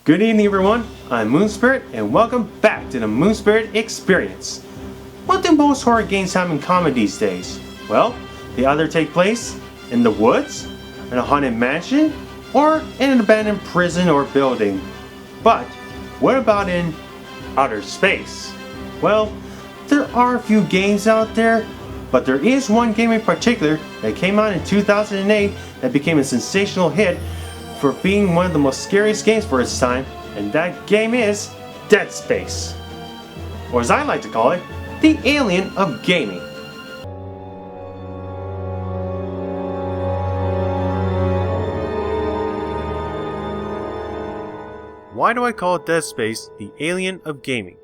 Good evening everyone, I'm Moonspirit and welcome back to the Moonspirit Experience. What do most horror games have in common these days? Well, they either take place in the woods, in a haunted mansion, or in an abandoned prison or building. But what about in outer space? Well, there are a few games out there, but there is one game in particular that came out in 2008 that became a sensational hit for being one of the most scariest games for its time, and that game is Dead Space. Or as I like to call it, the Alien of gaming. Why do I call Dead Space the Alien of gaming?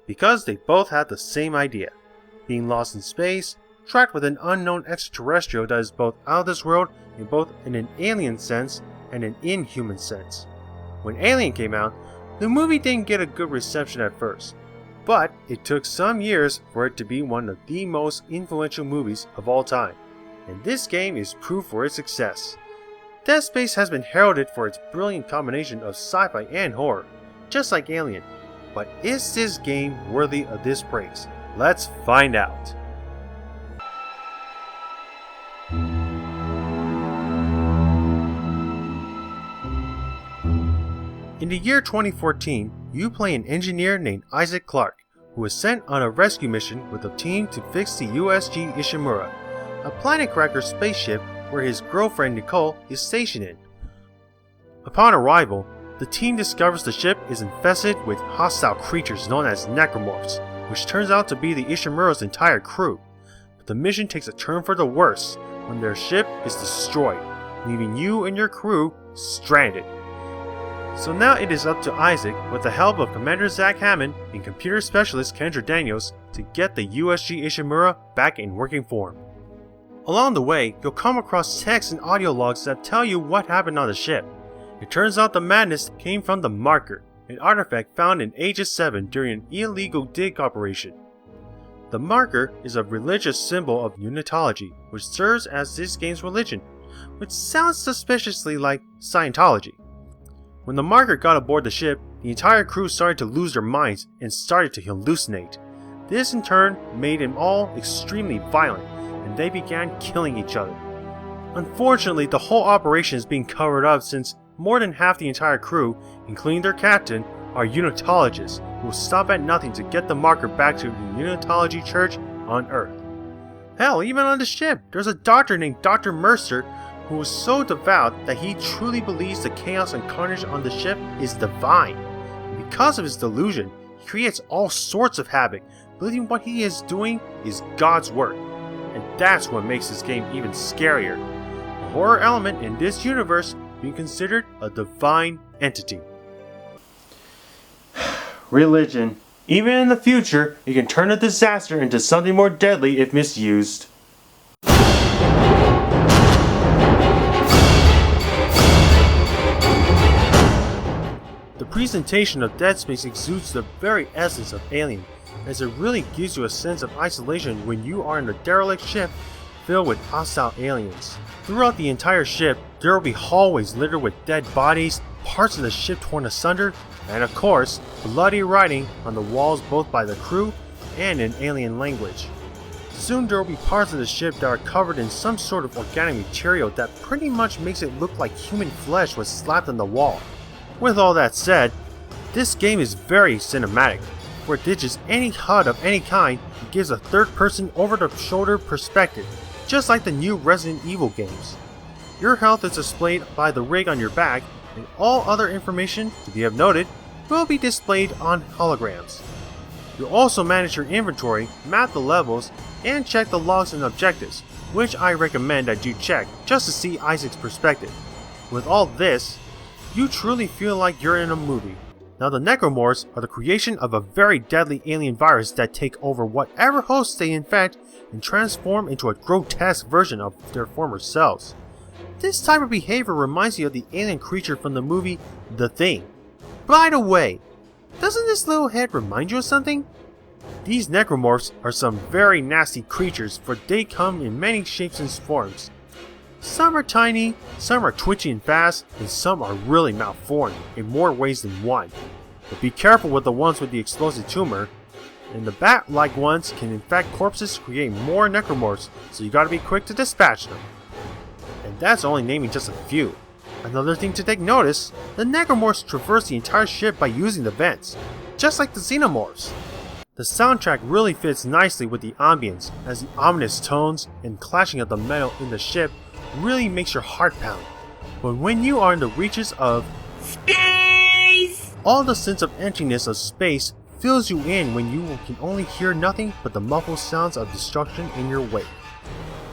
Because they both have the same idea. Being lost in space, trapped with an unknown extraterrestrial that is both out of this world in both an alien sense and an inhuman sense. When Alien came out, the movie didn't get a good reception at first, but it took some years for it to be one of the most influential movies of all time, and this game is proof for its success. Dead Space has been heralded for its brilliant combination of sci-fi and horror, just like Alien. But is this game worthy of this praise? Let's find out. In the year 2014, you play an engineer named Isaac Clarke, who is sent on a rescue mission with a team to fix the USG Ishimura, a planet cracker spaceship where his girlfriend Nicole is stationed in. Upon arrival, the team discovers the ship is infested with hostile creatures known as necromorphs, which turns out to be the Ishimura's entire crew. But the mission takes a turn for the worse when their ship is destroyed, leaving you and your crew stranded. So now it is up to Isaac, with the help of Commander Zach Hammond and computer specialist Kendra Daniels, to get the USG Ishimura back in working form. Along the way, you'll come across text and audio logs that tell you what happened on the ship. It turns out the madness came from the Marker, an artifact found in Aegis 7 during an illegal dig operation. The Marker is a religious symbol of Unitology, which serves as this game's religion, which sounds suspiciously like Scientology. When the Marker got aboard the ship, the entire crew started to lose their minds and started to hallucinate. This in turn made them all extremely violent, and they began killing each other. Unfortunately, the whole operation is being covered up since more than half the entire crew, including their captain, are Unitologists who will stop at nothing to get the Marker back to the Unitology Church on Earth. Hell, even on the ship, there's a doctor named Dr. Mercer who is so devout that he truly believes the chaos and carnage on the ship is divine. And because of his delusion, he creates all sorts of havoc, believing what he is doing is God's work. And that's what makes this game even scarier. The horror element in this universe being considered a divine entity. Religion. Even in the future, it can turn a disaster into something more deadly if misused. The presentation of Dead Space exudes the very essence of Alien, as it really gives you a sense of isolation when you are in a derelict ship filled with hostile aliens. Throughout the entire ship, there will be hallways littered with dead bodies, parts of the ship torn asunder, and of course, bloody writing on the walls both by the crew and in alien language. Soon there will be parts of the ship that are covered in some sort of organic material that pretty much makes it look like human flesh was slapped on the wall. With all that said, this game is very cinematic, where it ditches any HUD of any kind and gives a third-person over-the-shoulder perspective, just like the new Resident Evil games. Your health is displayed by the rig on your back, and all other information, to be noted, will be displayed on holograms. You'll also manage your inventory, map the levels, and check the logs and objectives, which I recommend that you check just to see Isaac's perspective. With all this, you truly feel like you're in a movie. Now the necromorphs are the creation of a very deadly alien virus that take over whatever hosts they infect and transform into a grotesque version of their former selves. This type of behavior reminds you of the alien creature from the movie The Thing. By the way, doesn't this little head remind you of something? These necromorphs are some very nasty creatures, for they come in many shapes and forms. Some are tiny, some are twitchy and fast, and some are really malformed in more ways than one. But be careful with the ones with the explosive tumor, and the bat-like ones can infect corpses to create more necromorphs, so you gotta be quick to dispatch them. And that's only naming just a few. Another thing to take notice, the necromorphs traverse the entire ship by using the vents, just like the xenomorphs. The soundtrack really fits nicely with the ambience, as the ominous tones and clashing of the metal in the ship really makes your heart pound. But when you are in the reaches of space, all the sense of emptiness of space fills you in when you can only hear nothing but the muffled sounds of destruction in your wake.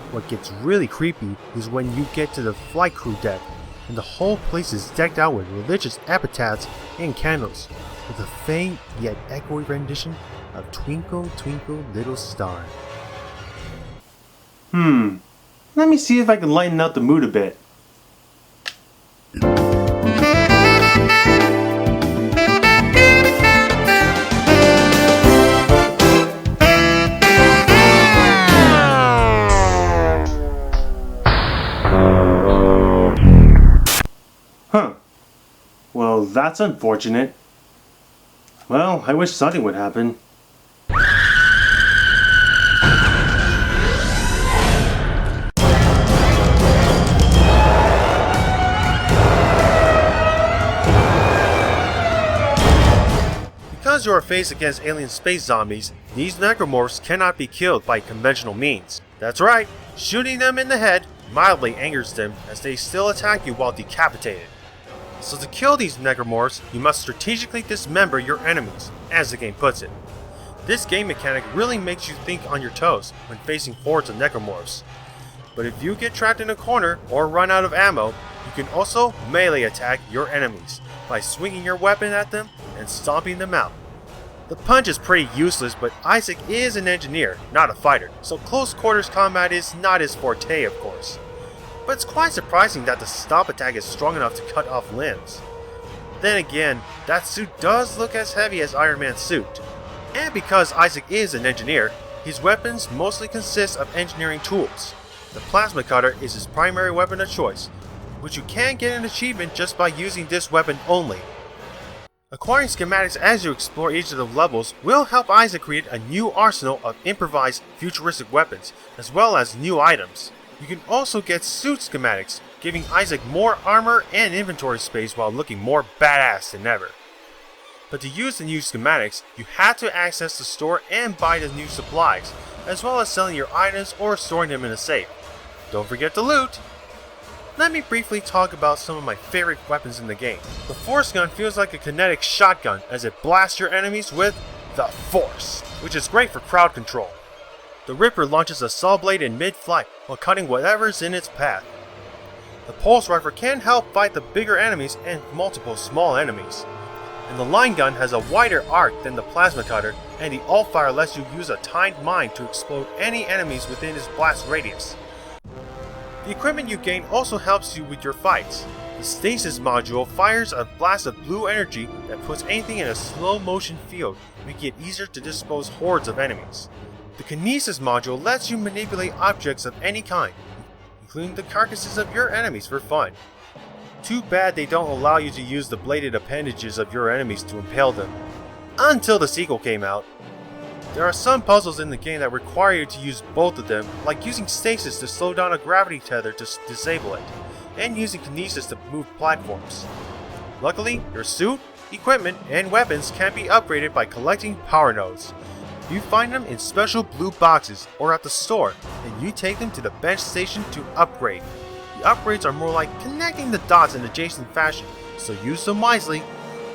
What gets really creepy is when you get to the flight crew deck, and the whole place is decked out with religious epitaphs and candles, with a faint yet echoey rendition of Twinkle Twinkle Little Star. Let me see if I can lighten up the mood a bit. Well, that's unfortunate. Well, I wish something would happen. Because you are faced against alien space zombies, these necromorphs cannot be killed by conventional means. That's right, shooting them in the head mildly angers them as they still attack you while decapitated. So to kill these necromorphs, you must strategically dismember your enemies, as the game puts it. This game mechanic really makes you think on your toes when facing hordes of necromorphs. But if you get trapped in a corner or run out of ammo, you can also melee attack your enemies by swinging your weapon at them and stomping them out. The punch is pretty useless, but Isaac is an engineer, not a fighter, so close quarters combat is not his forte, of course. But it's quite surprising that the stomp attack is strong enough to cut off limbs. Then again, that suit does look as heavy as Iron Man's suit. And because Isaac is an engineer, his weapons mostly consist of engineering tools. The plasma cutter is his primary weapon of choice, which you can get an achievement just by using this weapon only. Acquiring schematics as you explore each of the levels will help Isaac create a new arsenal of improvised futuristic weapons, as well as new items. You can also get suit schematics, giving Isaac more armor and inventory space while looking more badass than ever. But to use the new schematics, you have to access the store and buy the new supplies, as well as selling your items or storing them in a safe. Don't forget to loot! Let me briefly talk about some of my favorite weapons in the game. The Force Gun feels like a kinetic shotgun as it blasts your enemies with the Force, which is great for crowd control. The Ripper launches a saw blade in mid-flight while cutting whatever's in its path. The Pulse Rifle can help fight the bigger enemies and multiple small enemies. And the Line Gun has a wider arc than the Plasma Cutter, and the Alt-Fire lets you use a timed mine to explode any enemies within its blast radius. The equipment you gain also helps you with your fights. The Stasis module fires a blast of blue energy that puts anything in a slow motion field, making it easier to dispose hordes of enemies. The Kinesis module lets you manipulate objects of any kind, including the carcasses of your enemies for fun. Too bad they don't allow you to use the bladed appendages of your enemies to impale them. Until the sequel came out. There are some puzzles in the game that require you to use both of them, like using Stasis to slow down a gravity tether to disable it, and using Kinesis to move platforms. Luckily, your suit, equipment, and weapons can be upgraded by collecting power nodes. You find them in special blue boxes or at the store, and you take them to the bench station to upgrade. The upgrades are more like connecting the dots in adjacent fashion, so use them wisely.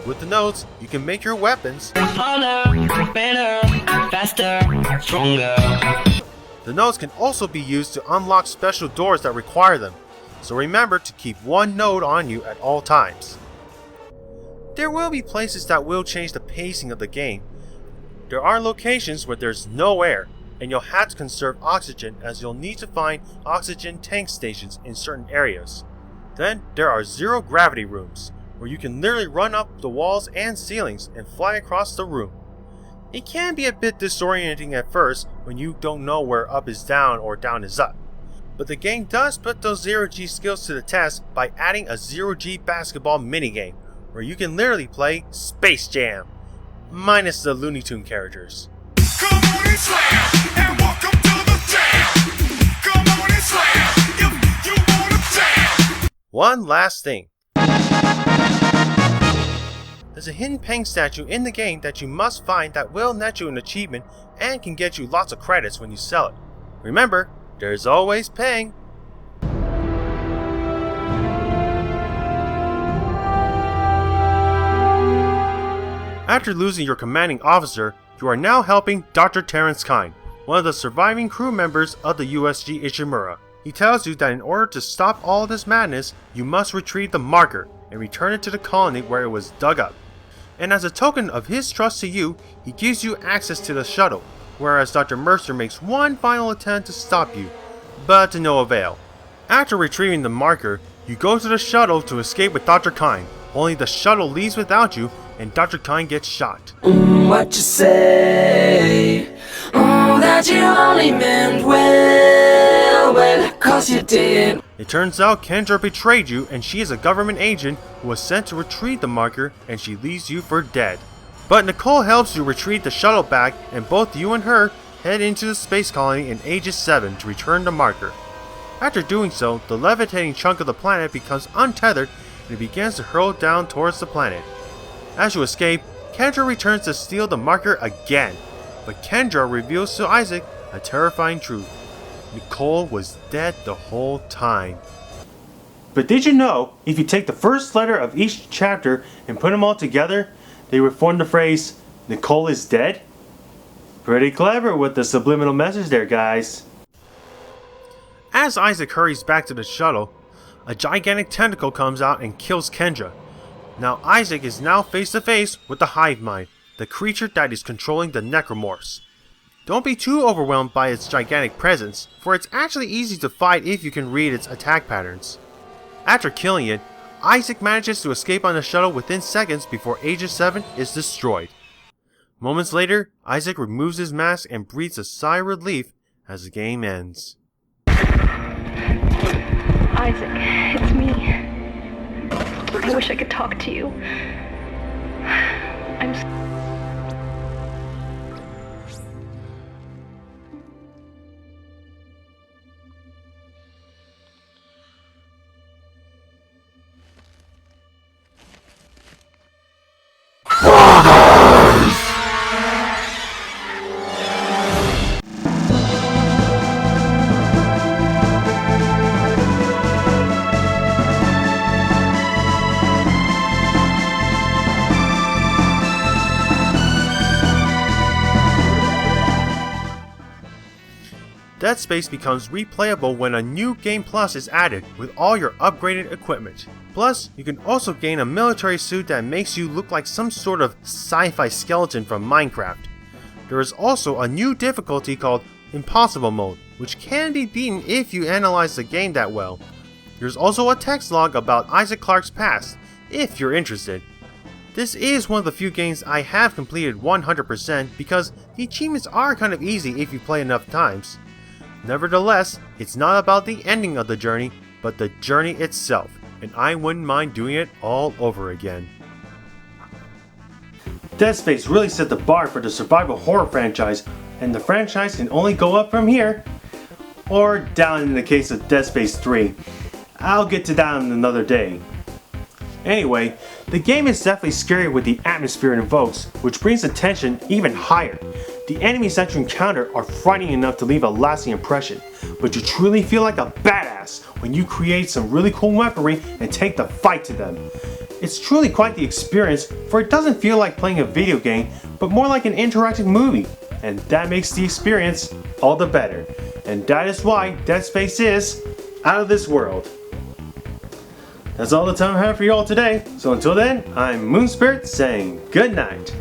With the nodes, you can make your weapons harder, better, faster, stronger. The nodes can also be used to unlock special doors that require them, so remember to keep one node on you at all times. There will be places that will change the pacing of the game. There are locations where there's no air, and you'll have to conserve oxygen as you'll need to find oxygen tank stations in certain areas. Then there are zero gravity rooms, where you can literally run up the walls and ceilings and fly across the room. It can be a bit disorienting at first when you don't know where up is down or down is up. But the game does put those zero-G skills to the test by adding a zero-G basketball minigame, where you can literally play Space Jam, minus the Looney Tune characters. Come on and slam, and welcome to the jam. Come on and slam, if you wanna jam. One last thing. There's a hidden Peng statue in the game that you must find that will net you an achievement and can get you lots of credits when you sell it. Remember, there's always Peng. After losing your commanding officer, you are now helping Dr. Terrence Kyne, one of the surviving crew members of the USG Ishimura. He tells you that in order to stop all this madness, you must retrieve the marker and return it to the colony where it was dug up. And as a token of his trust to you, he gives you access to the shuttle, whereas Dr. Mercer makes one final attempt to stop you, but to no avail. After retrieving the marker, you go to the shuttle to escape with Dr. Kyne, only the shuttle leaves without you and Dr. Kyne gets shot. What you say? That you only meant well, cause you did. It turns out Kendra betrayed you and she is a government agent who was sent to retrieve the marker and she leaves you for dead. But Nicole helps you retrieve the shuttle back and both you and her head into the space colony in Aegis 7 to return the marker. After doing so, the levitating chunk of the planet becomes untethered and it begins to hurl down towards the planet. As you escape, Kendra returns to steal the marker again, but Kendra reveals to Isaac a terrifying truth. Nicole was dead the whole time. But did you know, if you take the first letter of each chapter and put them all together, they would form the phrase, Nicole is dead? Pretty clever with the subliminal message there, guys. As Isaac hurries back to the shuttle, a gigantic tentacle comes out and kills Kendra. Now Isaac is now face to face with the Hive Mind, the creature that is controlling the Necromorphs. Don't be too overwhelmed by its gigantic presence, for it's actually easy to fight if you can read its attack patterns. After killing it, Isaac manages to escape on the shuttle within seconds before Aegis 7 is destroyed. Moments later, Isaac removes his mask and breathes a sigh of relief as the game ends. Isaac, it's me. I wish I could talk to you. Dead Space becomes replayable when a new Game Plus is added with all your upgraded equipment. Plus, you can also gain a military suit that makes you look like some sort of sci-fi skeleton from Minecraft. There is also a new difficulty called Impossible Mode, which can be beaten if you analyze the game that well. There's also a text log about Isaac Clarke's past, if you're interested. This is one of the few games I have completed 100% because the achievements are kind of easy if you play enough times. Nevertheless, it's not about the ending of the journey, but the journey itself, and I wouldn't mind doing it all over again. Dead Space really set the bar for the survival horror franchise, and the franchise can only go up from here, or down in the case of Dead Space 3. I'll get to that on another day. Anyway, the game is definitely scary with the atmosphere it invokes, which brings the tension even higher. The enemies that you encounter are frightening enough to leave a lasting impression, but you truly feel like a badass when you create some really cool weaponry and take the fight to them. It's truly quite the experience, for it doesn't feel like playing a video game, but more like an interactive movie, and that makes the experience all the better. And that is why Dead Space is out of this world. That's all the time I have for you all today, so until then, I'm Moonspirit saying good night.